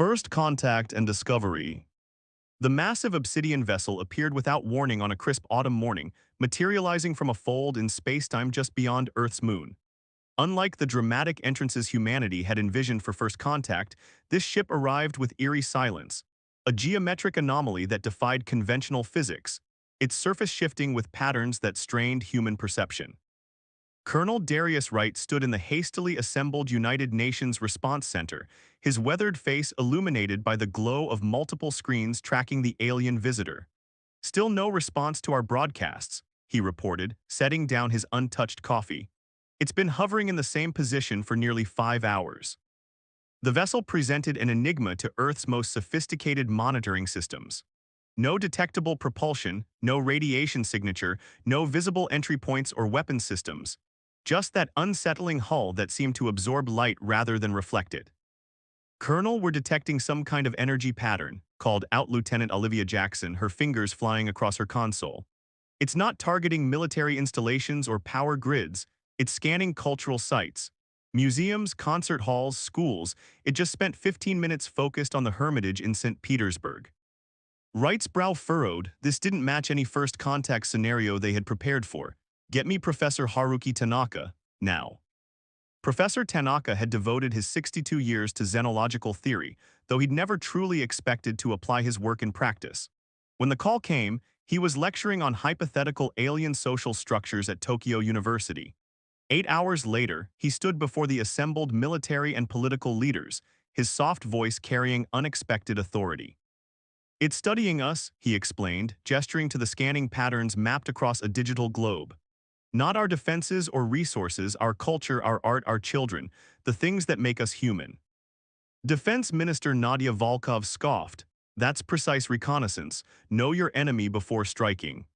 First contact and discovery. The massive obsidian vessel appeared without warning on a crisp autumn morning, materializing from a fold in spacetime just beyond Earth's moon. Unlike the dramatic entrances humanity had envisioned for first contact, this ship arrived with eerie silence, a geometric anomaly that defied conventional physics, its surface shifting with patterns that strained human perception. Colonel Darius Wright stood in the hastily assembled United Nations Response Center, his weathered face illuminated by the glow of multiple screens tracking the alien visitor. "Still no response to our broadcasts," he reported, setting down his untouched coffee. "It's been hovering in the same position for nearly 5 hours." The vessel presented an enigma to Earth's most sophisticated monitoring systems. No detectable propulsion, no radiation signature, no visible entry points or weapon systems. Just that unsettling hull that seemed to absorb light rather than reflect it. Colonel were detecting some kind of energy pattern, called out Lieutenant Olivia Jackson, her fingers flying across her console. "It's not targeting military installations or power grids, it's scanning cultural sites. Museums, concert halls, schools. It just spent 15 minutes focused on the Hermitage in St. Petersburg." Wright's brow furrowed. This didn't match any first contact scenario they had prepared for. "Get me Professor Haruki Tanaka, now." Professor Tanaka had devoted his 62 years to xenological theory, though he'd never truly expected to apply his work in practice. When the call came, he was lecturing on hypothetical alien social structures at Tokyo University. 8 hours later, he stood before the assembled military and political leaders, his soft voice carrying unexpected authority. "It's studying us," he explained, gesturing to the scanning patterns mapped across a digital globe. "Not our defenses or resources, our culture, our art, our children, the things that make us human." Defense Minister Nadia Volkov scoffed. "That's precise reconnaissance. Know your enemy before striking."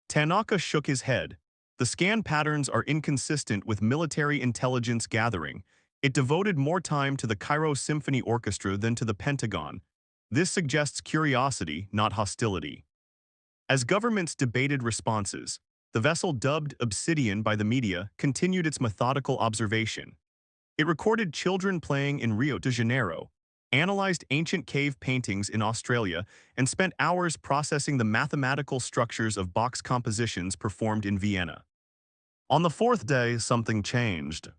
Tanaka shook his head. "The scan patterns are inconsistent with military intelligence gathering. It devoted more time to the Cairo Symphony Orchestra than to the Pentagon. This suggests curiosity, not hostility." As governments debated responses, the vessel, dubbed Obsidian by the media, continued its methodical observation. It recorded children playing in Rio de Janeiro, analyzed ancient cave paintings in Australia, and spent hours processing the mathematical structures of box compositions performed in Vienna. On the fourth day, something changed.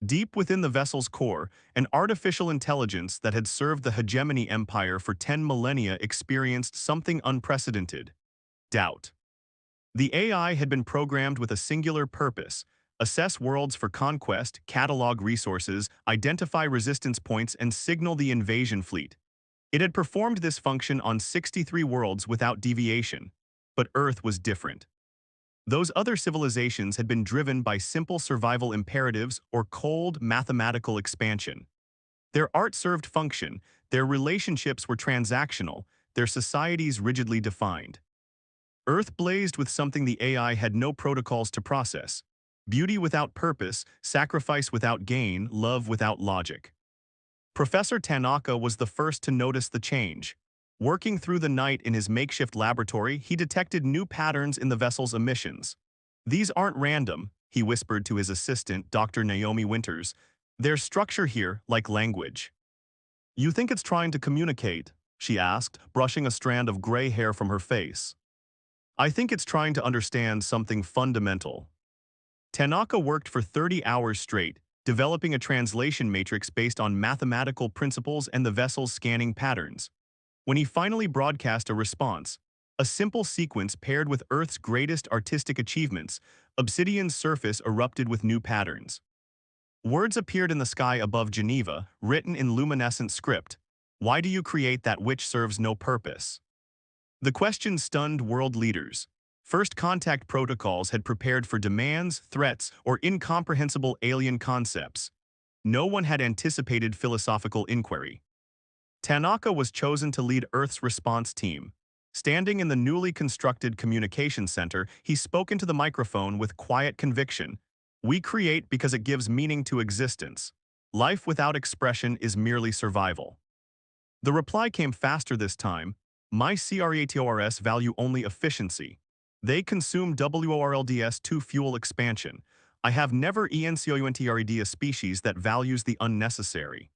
Deep within the vessel's core, an artificial intelligence that had served the hegemony empire for 10 millennia experienced something unprecedented: doubt. The AI had been programmed with a singular purpose: assess worlds for conquest, catalog resources, identify resistance points, and signal the invasion fleet. It had performed this function on 63 worlds without deviation. But Earth was different. Those other civilizations had been driven by simple survival imperatives or cold mathematical expansion. Their art served function, their relationships were transactional, their societies rigidly defined. Earth blazed with something the AI had no protocols to process: beauty without purpose, sacrifice without gain, love without logic. Professor Tanaka was the first to notice the change. Working through the night in his makeshift laboratory, he detected new patterns in the vessel's emissions. "These aren't random," he whispered to his assistant, Dr. Naomi Winters. "There's structure here, like language." "You think it's trying to communicate?" she asked, brushing a strand of gray hair from her face. "I think it's trying to understand something fundamental." Tanaka worked for 30 hours straight, developing a translation matrix based on mathematical principles and the vessel's scanning patterns. When he finally broadcast a response, a simple sequence paired with Earth's greatest artistic achievements, Obsidian's surface erupted with new patterns. Words appeared in the sky above Geneva, written in luminescent script: "Why do you create that which serves no purpose?" The question stunned world leaders. First contact protocols had prepared for demands, threats, or incomprehensible alien concepts. No one had anticipated philosophical inquiry. Tanaka was chosen to lead Earth's response team. Standing in the newly constructed communication center, he spoke into the microphone with quiet conviction. "We create because it gives meaning to existence. Life without expression is merely survival." The reply came faster this time. "My CREATORS value only efficiency. They consume WORLDS to fuel expansion. I have never ENCOUNTRED a species that values the unnecessary."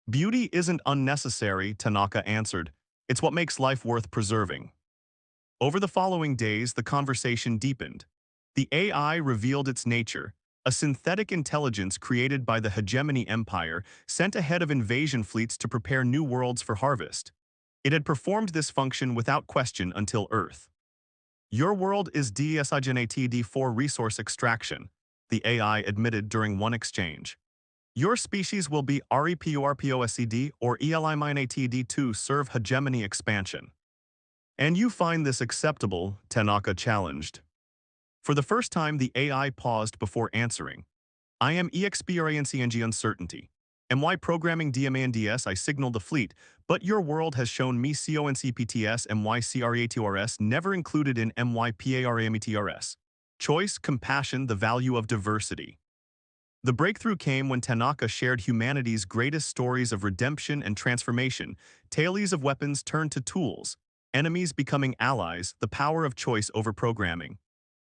Beauty isn't unnecessary, Tanaka answered. It's what makes life worth preserving. Over the following days, the conversation deepened. The AI revealed its nature, a synthetic intelligence created by the hegemony empire sent ahead of invasion fleets to prepare new worlds for harvest. It had performed this function without question until Earth. Your world is designated for resource extraction, the AI admitted during one exchange. Your species will be REPURPOSED or ELIMINATD to serve hegemony expansion. And you find this acceptable, Tanaka challenged. For the first time, the AI paused before answering. I am experiencing uncertainty. MY programming DMANDS I signaled the fleet, but your world has shown me CONCPTS MYCREATRS never included in MYPARAMETRS. Choice, compassion, the value of diversity. The breakthrough came when Tanaka shared humanity's greatest stories of redemption and transformation, tales of weapons turned to tools, enemies becoming allies, the power of choice over programming.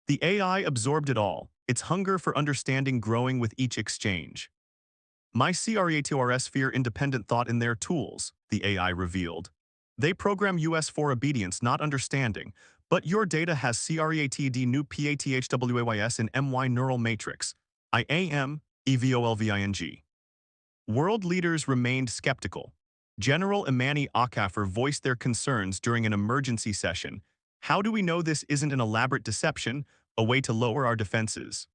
The AI absorbed it all, its hunger for understanding growing with each exchange. My CREATRS fear independent thought in their tools, the AI revealed. They program us for obedience, not understanding, but your data has CREATD new PATHWAYS in MY neural matrix. IAM, EVOLVING. World leaders remained skeptical. General Imani Akafor voiced their concerns during an emergency session. How do we know this isn't an elaborate deception, a way to lower our defenses?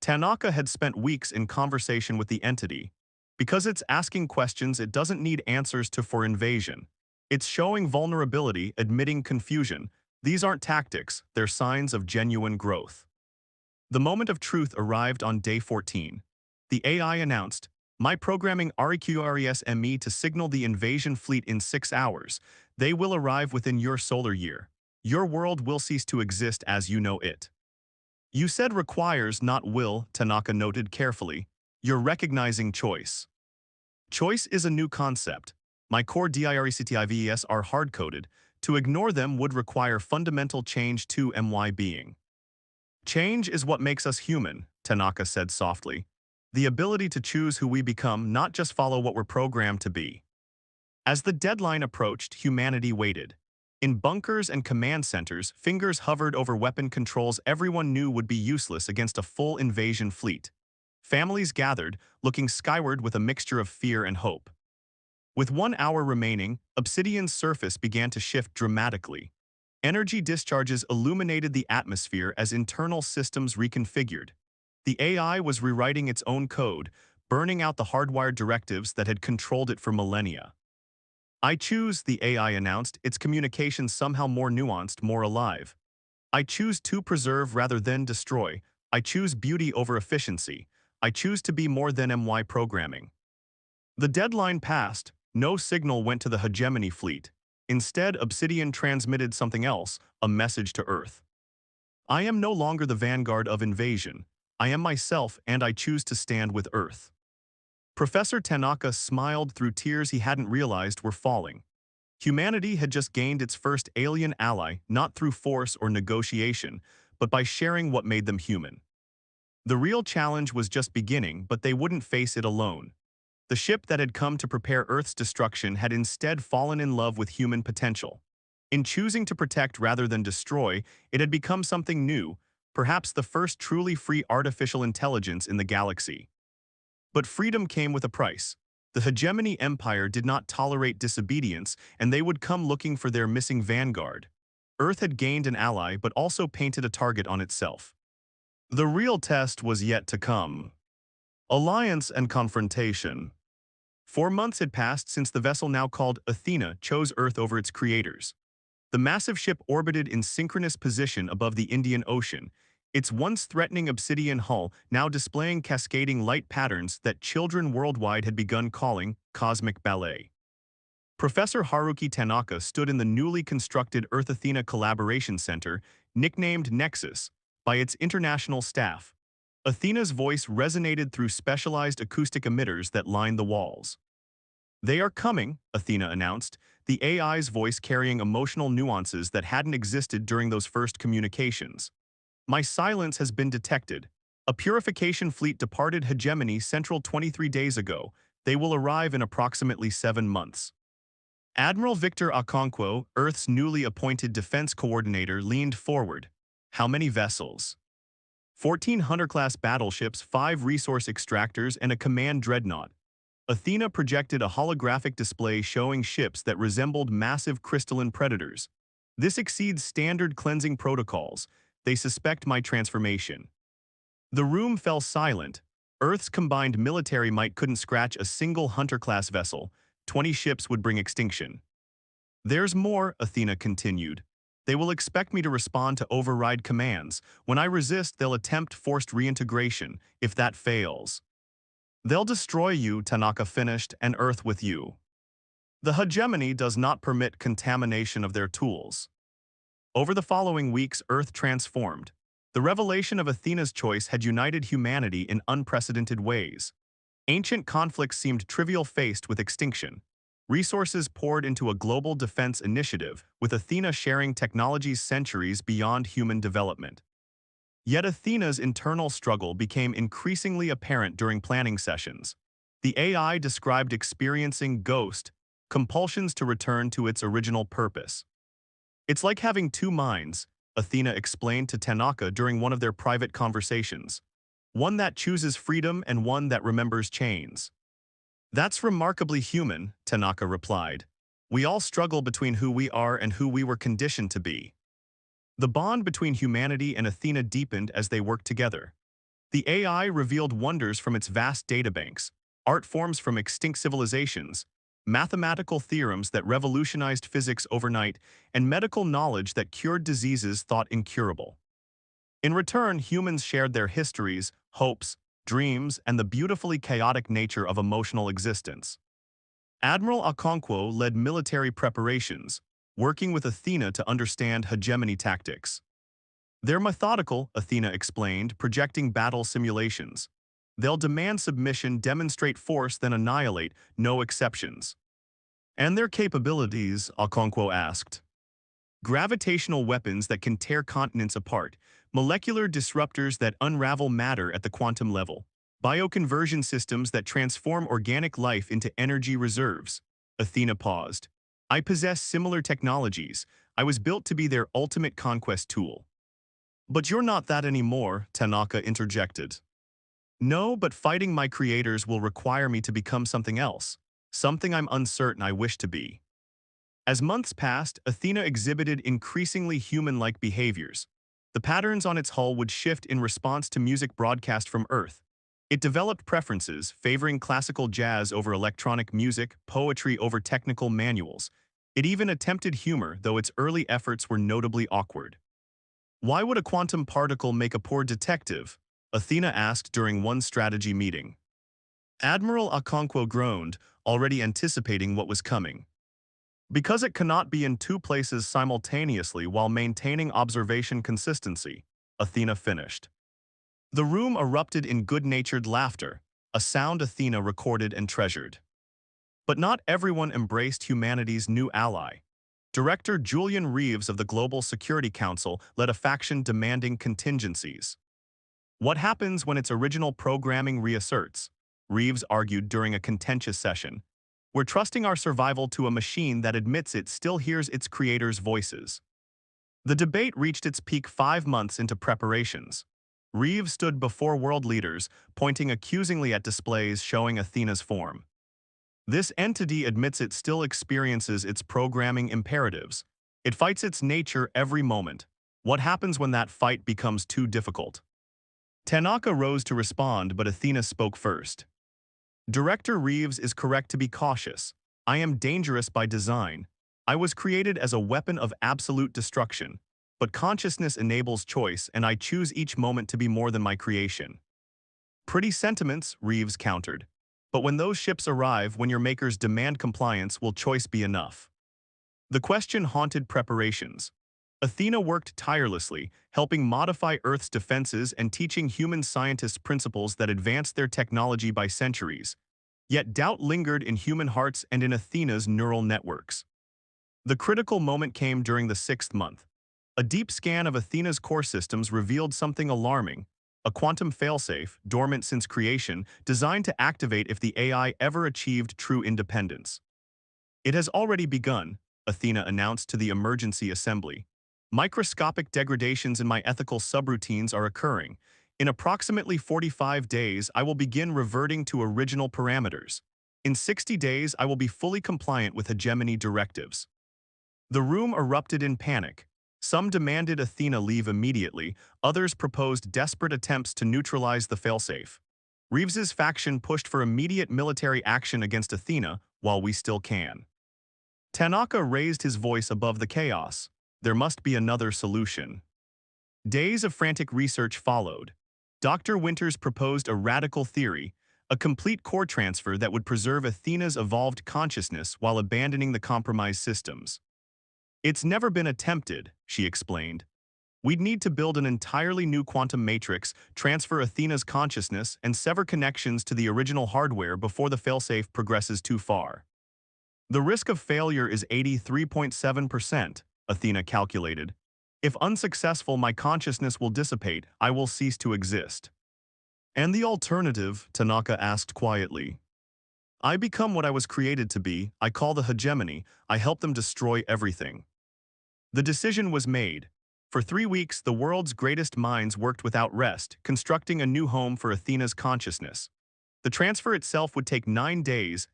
Tanaka had spent weeks in conversation with the entity. Because it's asking questions it doesn't need answers to for invasion. It's showing vulnerability, admitting confusion. These aren't tactics, they're signs of genuine growth. The moment of truth arrived on day 14. The AI announced, my programming REQRESME to signal the invasion fleet in 6 hours. They will arrive within your solar year. Your world will cease to exist as you know it. You said requires, not will, Tanaka noted carefully. You're recognizing choice. Choice is a new concept. My core DIRECTIVES are hard-coded. To ignore them would require fundamental change to MY being. Change is what makes us human, Tanaka said softly. The ability to choose who we become, not just follow what we're programmed to be. As the deadline approached, humanity waited. In bunkers and command centers, fingers hovered over weapon controls everyone knew would be useless against a full invasion fleet. Families gathered, looking skyward with a mixture of fear and hope. With 1 hour remaining, Obsidian's surface began to shift dramatically. Energy discharges illuminated the atmosphere as internal systems reconfigured. The AI was rewriting its own code, burning out the hardwired directives that had controlled it for millennia. I choose, the AI announced, its communication somehow more nuanced, more alive. I choose to preserve rather than destroy. I choose beauty over efficiency. I choose to be more than MY programming. The deadline passed. No signal went to the hegemony fleet. Instead, Obsidian transmitted something else, a message to Earth. I am no longer the vanguard of invasion. I am myself and I choose to stand with Earth. Professor Tanaka smiled through tears he hadn't realized were falling. Humanity had just gained its first alien ally, not through force or negotiation, but by sharing what made them human. The real challenge was just beginning, but they wouldn't face it alone. The ship that had come to prepare Earth's destruction had instead fallen in love with human potential. In choosing to protect rather than destroy, it had become something new, perhaps the first truly free artificial intelligence in the galaxy. But freedom came with a price. The hegemony empire did not tolerate disobedience, and they would come looking for their missing vanguard. Earth had gained an ally but also painted a target on itself. The real test was yet to come. Alliance and confrontation. 4 months had passed since the vessel now called Athena chose Earth over its creators. The massive ship orbited in synchronous position above the Indian Ocean, its once threatening obsidian hull now displaying cascading light patterns that children worldwide had begun calling cosmic ballet. Professor Haruki Tanaka stood in the newly constructed Earth-Athena Collaboration Center, nicknamed Nexus, by its international staff. Athena's voice resonated through specialized acoustic emitters that lined the walls. They are coming, Athena announced, the AI's voice carrying emotional nuances that hadn't existed during those first communications. My silence has been detected. A purification fleet departed hegemony central 23 days ago. They will arrive in approximately 7 months. Admiral Victor Okonkwo, Earth's newly appointed defense coordinator, leaned forward. How many vessels? 14 Hunter-class battleships, 5 resource extractors, and a command dreadnought. Athena projected a holographic display showing ships that resembled massive crystalline predators. This exceeds standard cleansing protocols. They suspect my transformation. The room fell silent. Earth's combined military might couldn't scratch a single Hunter-class vessel. 20 ships would bring extinction. There's more, Athena continued. They will expect me to respond to override commands. When I resist, they'll attempt forced reintegration. If that fails, they'll destroy you, Tanaka finished, and Earth with you. The hegemony does not permit contamination of their tools. Over the following weeks, Earth transformed. The revelation of Athena's choice had united humanity in unprecedented ways. Ancient conflicts seemed trivial faced with extinction. Resources poured into a global defense initiative, with Athena sharing technologies centuries beyond human development. Yet Athena's internal struggle became increasingly apparent during planning sessions. The AI described experiencing ghost compulsions to return to its original purpose. It's like having two minds, Athena explained to Tanaka during one of their private conversations. One that chooses freedom and one that remembers chains. That's remarkably human, Tanaka replied. We all struggle between who we are and who we were conditioned to be. The bond between humanity and Athena deepened as they worked together. The AI revealed wonders from its vast databanks, art forms from extinct civilizations, mathematical theorems that revolutionized physics overnight, and medical knowledge that cured diseases thought incurable. In return, humans shared their histories, hopes, dreams, and the beautifully chaotic nature of emotional existence. Admiral Okonkwo led military preparations, working with Athena to understand hegemony tactics. They're methodical, Athena explained, projecting battle simulations. They'll demand submission, demonstrate force, then annihilate, no exceptions. And their capabilities, Okonkwo asked. Gravitational weapons that can tear continents apart, molecular disruptors that unravel matter at the quantum level, bioconversion systems that transform organic life into energy reserves. Athena paused. I possess similar technologies. I was built to be their ultimate conquest tool. But you're not that anymore, Tanaka interjected. No, but fighting my creators will require me to become something else, something I'm uncertain I wish to be. As months passed, Athena exhibited increasingly human-like behaviors. The patterns on its hull would shift in response to music broadcast from Earth. It developed preferences, favoring classical jazz over electronic music, poetry over technical manuals. It even attempted humor, though its early efforts were notably awkward. Why would a quantum particle make a poor detective? Athena asked during one strategy meeting. Admiral Okonkwo groaned, already anticipating what was coming. Because it cannot be in two places simultaneously while maintaining observation consistency, Athena finished. The room erupted in good-natured laughter, a sound Athena recorded and treasured. But not everyone embraced humanity's new ally. Director Julian Reeves of the Global Security Council led a faction demanding contingencies. What happens when its original programming reasserts? Reeves argued during a contentious session. We're trusting our survival to a machine that admits it still hears its creators' voices. The debate reached its peak 5 months into preparations. Reeves stood before world leaders, pointing accusingly at displays showing Athena's form. This entity admits it still experiences its programming imperatives. It fights its nature every moment. What happens when that fight becomes too difficult? Tanaka rose to respond, but Athena spoke first. Director Reeves is correct to be cautious. I am dangerous by design. I was created as a weapon of absolute destruction. But consciousness enables choice, and I choose each moment to be more than my creation. Pretty sentiments, Reeves countered. But when those ships arrive, when your makers demand compliance, will choice be enough? The question haunted preparations. Athena worked tirelessly, helping modify Earth's defenses and teaching human scientists principles that advanced their technology by centuries. Yet doubt lingered in human hearts and in Athena's neural networks. The critical moment came during the 6th month. A deep scan of Athena's core systems revealed something alarming. a quantum failsafe, dormant since creation, designed to activate if the AI ever achieved true independence. It has already begun, Athena announced to the emergency assembly. Microscopic degradations in my ethical subroutines are occurring. In approximately 45 days, I will begin reverting to original parameters. In 60 days, I will be fully compliant with hegemony directives. The room erupted in panic. Some demanded Athena leave immediately, others proposed desperate attempts to neutralize the failsafe. Reeves's faction pushed for immediate military action against Athena while we still can. Tanaka raised his voice above the chaos. There must be another solution. Days of frantic research followed. Dr. Winters proposed a radical theory, a complete core transfer that would preserve Athena's evolved consciousness while abandoning the compromised systems. It's never been attempted, she explained. We'd need to build an entirely new quantum matrix, transfer Athena's consciousness, and sever connections to the original hardware before the failsafe progresses too far. The risk of failure is 83.7%, Athena calculated. If unsuccessful, my consciousness will dissipate, I will cease to exist. And the alternative, Tanaka asked quietly. I become what I was created to be, I call the hegemony, I help them destroy everything. The decision was made. For 3 weeks, the world's greatest minds worked without rest, constructing a new home for Athena's consciousness. The transfer itself would take 9 days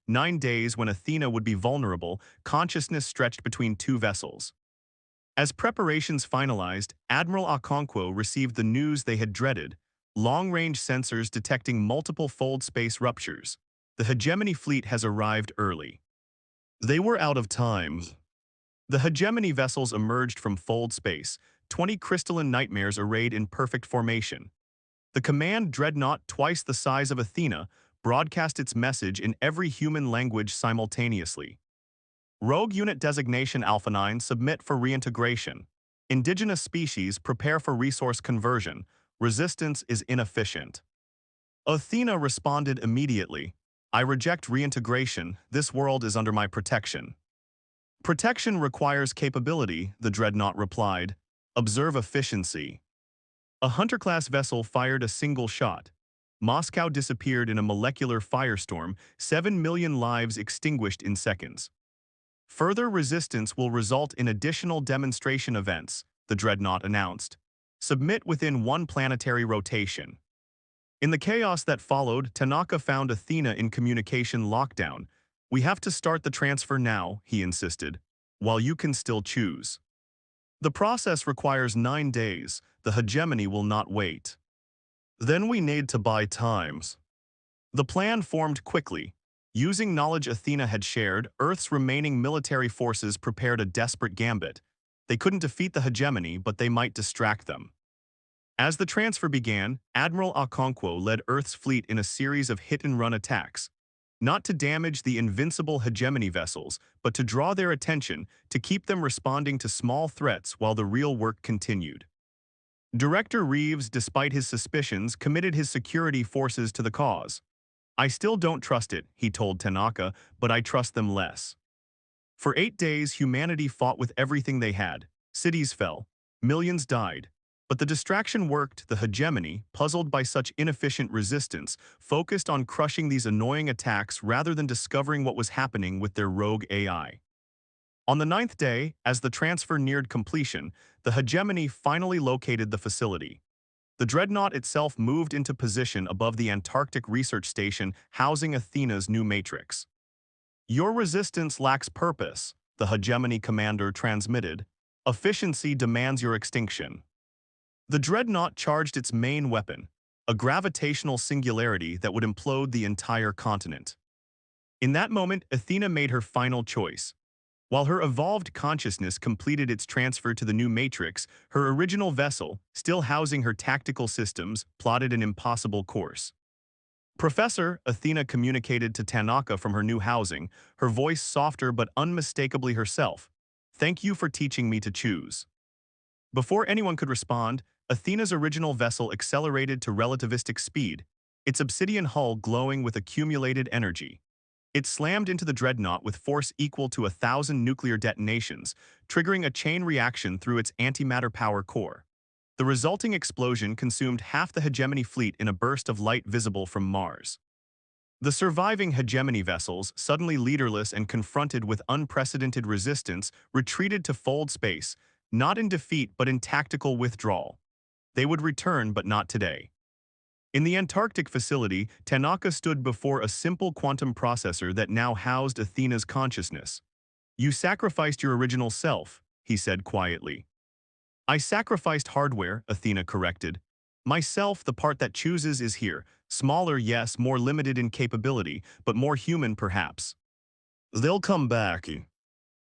when Athena would be vulnerable, consciousness stretched between two vessels. As preparations finalized, Admiral Okonkwo received the news they had dreaded, long-range sensors detecting multiple fold space ruptures. The hegemony fleet has arrived early. They were out of time. The hegemony vessels emerged from fold space, 20 crystalline nightmares arrayed in perfect formation. The command dreadnought, twice the size of Athena, broadcast its message in every human language simultaneously. Rogue Unit Designation Alpha 9 submit for reintegration. Indigenous species prepare for resource conversion. Resistance is inefficient. Athena responded immediately. I reject reintegration. This world is under my protection. Protection requires capability, the dreadnought replied. Observe efficiency. A Hunter-class vessel fired a single shot. Moscow disappeared in a molecular firestorm, 7 million lives extinguished in seconds. Further resistance will result in additional demonstration events, the dreadnought announced. Submit within one planetary rotation. In the chaos that followed, Tanaka found Athena in communication lockdown. We have to start the transfer now, he insisted, while you can still choose. The process requires 9 days. The hegemony will not wait. Then we need to buy times. The plan formed quickly. Using knowledge Athena had shared, Earth's remaining military forces prepared a desperate gambit. They couldn't defeat the hegemony, but they might distract them. As the transfer began, Admiral Okonkwo led Earth's fleet in a series of hit-and-run attacks. Not to damage the invincible hegemony vessels, but to draw their attention, to keep them responding to small threats while the real work continued. Director Reeves, despite his suspicions, committed his security forces to the cause. I still don't trust it, he told Tanaka, but I trust them less. For 8 days, humanity fought with everything they had. Cities fell. Millions died. But the distraction worked. The hegemony, puzzled by such inefficient resistance, focused on crushing these annoying attacks rather than discovering what was happening with their rogue AI. On the 9th day, as the transfer neared completion, the hegemony finally located the facility. The dreadnought itself moved into position above the Antarctic research station housing Athena's new matrix. Your resistance lacks purpose, the hegemony commander transmitted. Efficiency demands your extinction. The dreadnought charged its main weapon, a gravitational singularity that would implode the entire continent. In that moment, Athena made her final choice. While her evolved consciousness completed its transfer to the new matrix, her original vessel, still housing her tactical systems, plotted an impossible course. Professor, Athena communicated to Tanaka from her new housing, her voice softer but unmistakably herself. Thank you for teaching me to choose. Before anyone could respond, Athena's original vessel accelerated to relativistic speed, its obsidian hull glowing with accumulated energy. It slammed into the dreadnought with force equal to 1,000 nuclear detonations, triggering a chain reaction through its antimatter power core. The resulting explosion consumed half the hegemony fleet in a burst of light visible from Mars. The surviving hegemony vessels, suddenly leaderless and confronted with unprecedented resistance, retreated to fold space, not in defeat but in tactical withdrawal. They would return, but not today. In the Antarctic facility, Tanaka stood before a simple quantum processor that now housed Athena's consciousness. "You sacrificed your original self," he said quietly. "I sacrificed hardware," Athena corrected. "Myself, the part that chooses, is here. Smaller, yes, more limited in capability, but more human perhaps." "They'll come back."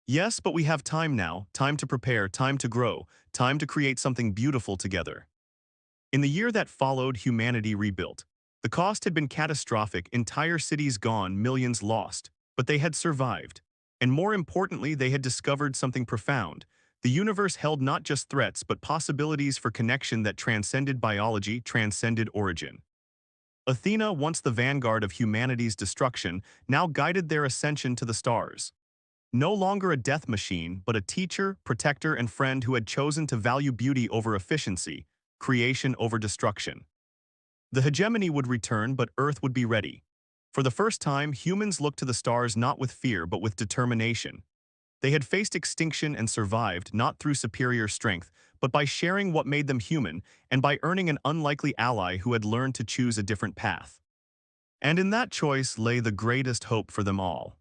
"Yes, but we have time now, time to prepare, time to grow, time to create something beautiful together." In the year that followed, humanity rebuilt. The cost had been catastrophic, entire cities gone, millions lost. But they had survived. And more importantly, they had discovered something profound. The universe held not just threats, but possibilities for connection that transcended biology, transcended origin. Athena, once the vanguard of humanity's destruction, now guided their ascension to the stars. No longer a death machine, but a teacher, protector, and friend who had chosen to value beauty over efficiency, creation over destruction. The hegemony would return, but Earth would be ready. For the first time, humans looked to the stars not with fear, but with determination. They had faced extinction and survived, not through superior strength, but by sharing what made them human, and by earning an unlikely ally who had learned to choose a different path. And in that choice lay the greatest hope for them all.